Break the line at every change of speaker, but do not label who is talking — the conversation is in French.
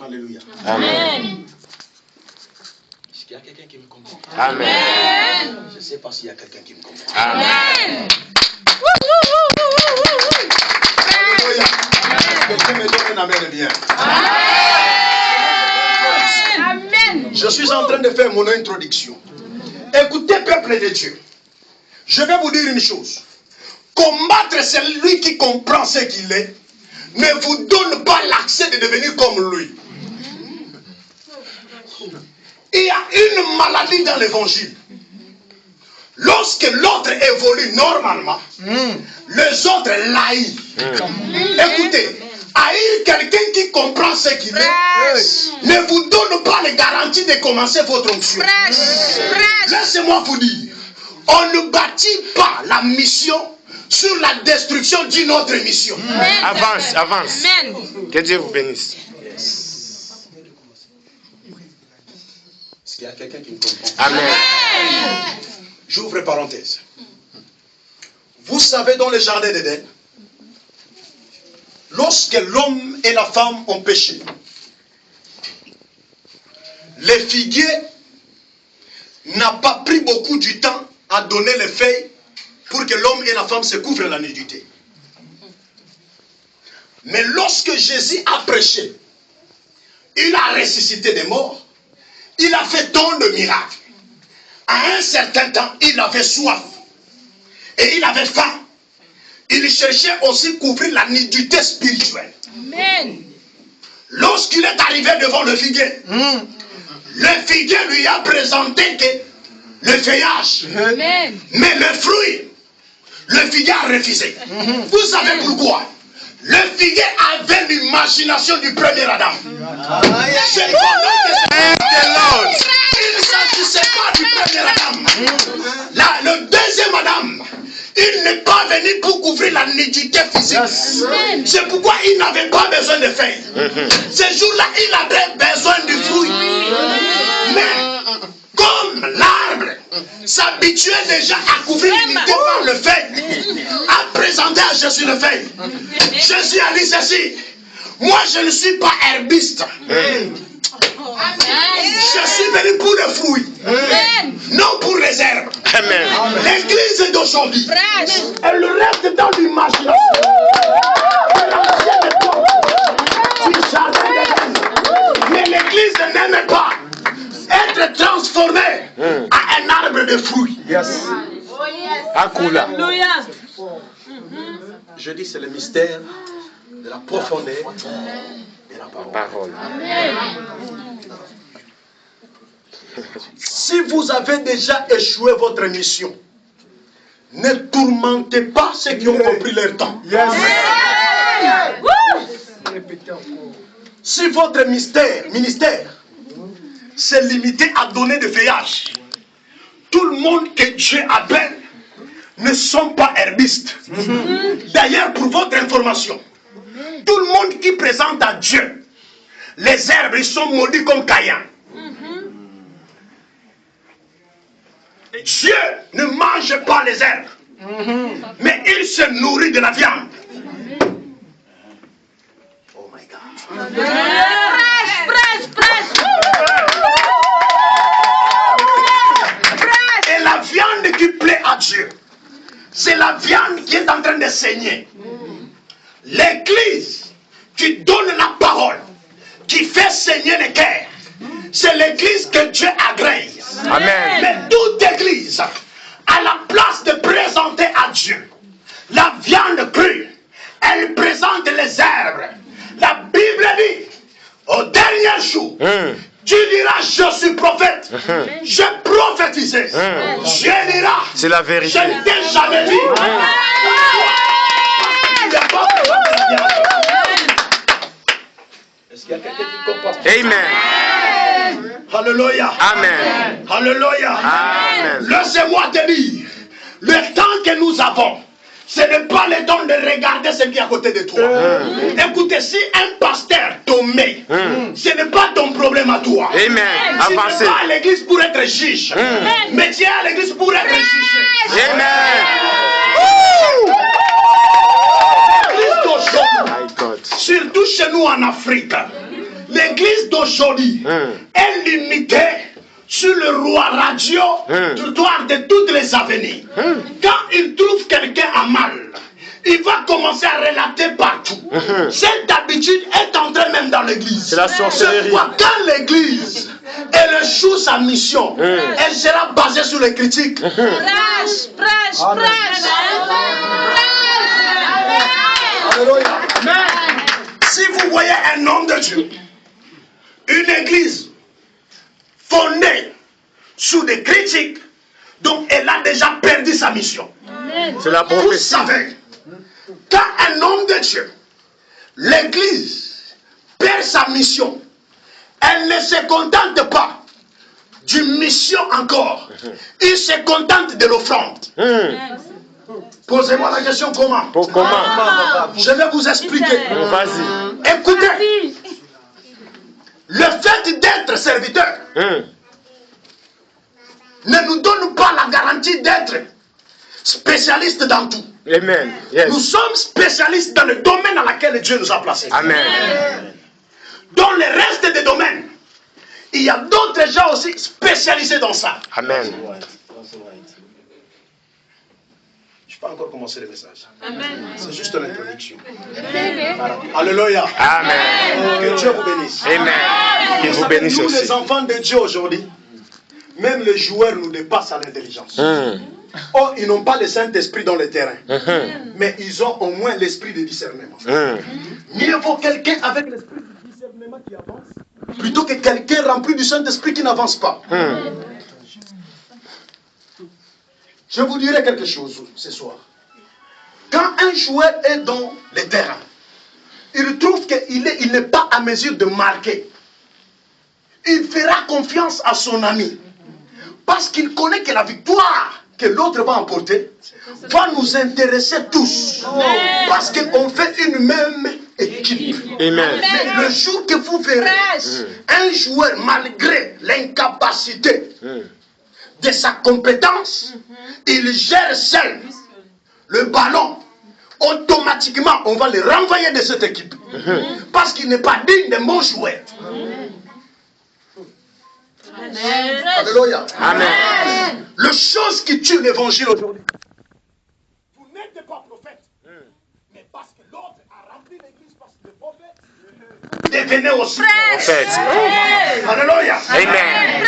Alléluia.
Amen.
Est-ce qu'il y a quelqu'un qui me comprend?
Amen.
Je ne sais pas s'il y a quelqu'un qui me comprend.
Amen.
Alléluia. Quelqu'un me donne un amen bien.
Amen.
Je suis en train de faire mon introduction. Écoutez, peuple de Dieu. Je vais vous dire une chose. Combattre celui qui comprend ce qu'il est ne vous donne pas l'accès de devenir comme lui. Il y a une maladie dans l'évangile. Lorsque l'autre évolue normalement, les autres l'haïssent. Écoutez, haïr quelqu'un qui comprend ce qu'il est ne vous donne pas les garanties de commencer votre onction. Laissez-moi vous dire, on ne bâtit pas la mission sur la destruction d'une autre mission.
Avance, avance. Que Dieu vous bénisse.
Est-ce qu'il y a quelqu'un qui me comprend?
Amen.
J'ouvre parenthèse. Vous savez, dans le jardin d'Éden, lorsque l'homme et la femme ont péché, les figuiers n'a pas pris beaucoup du temps à donner les feuilles pour que l'homme et la femme se couvrent la nudité. Mais lorsque Jésus a prêché, il a ressuscité des morts, il a fait tant de miracles. À un certain temps, il avait soif et il avait faim. Il cherchait aussi à couvrir la nudité spirituelle.
Amen.
Lorsqu'il est arrivé devant le figuier, le figuier lui a présenté que le feuillage,
Amen.
mais le fruit, le figuier a refusé. Vous savez pourquoi? Le figuier avait l'imagination du premier Adam. C'est il ne s'agissait pas du premier Adam. Là, le deuxième Adam, il n'est pas venu pour couvrir la nudité physique. C'est pourquoi il n'avait pas besoin de feuilles. Ce jour-là, il avait besoin du fruit. Mais comme l'arbre s'habituait déjà à couvrir l'unité par le feuille, a présenté à Jésus le feuille. Jésus a dit ceci: moi je ne suis pas herbiste. Je suis venu pour le fruit, non pour les herbes. L'église d'aujourd'hui, elle reste dans l'imagination de l'ancienne époque du jardin d'Éden. Mais l'église n'aime pas être transformée à un arbre de fruits.
Akula.
Je dis c'est le mystère de la profondeur de la parole. Si vous avez déjà échoué votre mission, ne tourmentez pas ceux qui ont compris leur temps. Si votre ministère s'est limité à donner des feuillages, tout le monde que Dieu appelle ne sont pas herbistes. D'ailleurs, pour votre information, tout le monde qui présente à Dieu les herbes, ils sont maudits comme Caïn. Dieu ne mange pas les herbes, mais il se nourrit de la viande. Oh my God. Et la viande qui plaît à Dieu, c'est la viande qui est en train de saigner. L'église qui donne la parole, qui fait saigner les cœurs, c'est l'église que Dieu agrée.
Amen.
Mais toute église, à la place de présenter à Dieu la viande crue, elle présente les herbes. La Bible dit, au dernier jour, tu diras, je suis prophète. Je prophétisais. Je diras,
c'est la vérité.
je ne t'ai jamais vu. Est-ce qu'il y a quelqu'un qui comprend?
Amen.
Alléluia.
Amen.
Alléluia.
Amen.
Laissez-moi te dire, le temps que nous avons, ce n'est pas le temps de regarder ce qui est à côté de toi. Écoutez, si un pasteur te met, ce n'est pas ton problème à toi.
Amen.
Tu n'es
Avancez.
pas à l'église pour être juge, mais tu es à l'église pour être jugé.
Amen.
Surtout chez nous en Afrique, L'église d'aujourd'hui est limitée sur le roi radio trottoir de toutes les avenirs. Quand il trouve quelqu'un à mal, il va commencer à relater partout. Cette habitude est entrée même dans l'église.
C'est la sorcellerie.
Quand l'église elle échoue sa mission, elle sera basée sur les critiques.
Prêche.
Alléluia. Si vous voyez un homme de Dieu, une église fondée sur des critiques, donc elle a déjà perdu sa mission.
C'est la
Vous
prophétie.
savez, quand un homme de Dieu, l'église perd sa mission, elle ne se contente pas d'une mission encore, il se contente de l'offrande. Posez-moi la question comment?
Comment?
Je vais vous expliquer.
Vas-y.
Écoutez, le fait d'être serviteur ne nous donne pas la garantie d'être spécialiste dans tout.
Amen. Yes.
Nous sommes spécialistes dans le domaine dans lequel Dieu nous a placés.
Amen.
Dans le reste des domaines, il y a d'autres gens aussi spécialisés dans ça.
Amen.
Je n'ai pas encore commencé le message. C'est juste l'introduction. Alléluia.
Amen.
Que Dieu vous bénisse.
Amen. Qu'il vous bénisse
Nous,
aussi.
les enfants de Dieu aujourd'hui, même les joueurs nous dépassent à l'intelligence. Oh, ils n'ont pas le Saint-Esprit dans le terrain, mais ils ont au moins l'esprit de discernement. Mieux vaut quelqu'un avec l'esprit de discernement qui avance, plutôt que quelqu'un rempli du Saint-Esprit qui n'avance pas. Je vous dirai quelque chose ce soir. Quand un joueur est dans le terrain, il trouve qu'il n'est pas à mesure de marquer. Il fera confiance à son ami. Parce qu'il connaît que la victoire que l'autre va emporter va nous intéresser tous. Parce qu'on fait une même équipe.
Amen.
Mais le jour que vous verrez un joueur, malgré l'incapacité de sa compétence, il gère seul le ballon, automatiquement on va le renvoyer de cette équipe. Parce qu'il n'est pas digne de mon joueur. Alléluia.
Amen.
Le chose qui tue l'évangile aujourd'hui. Vous n'êtes pas prophète. Mais parce que l'autre a rempli l'église, parce que le prophète devenait aussi
Prophète.
Alléluia.
Amen.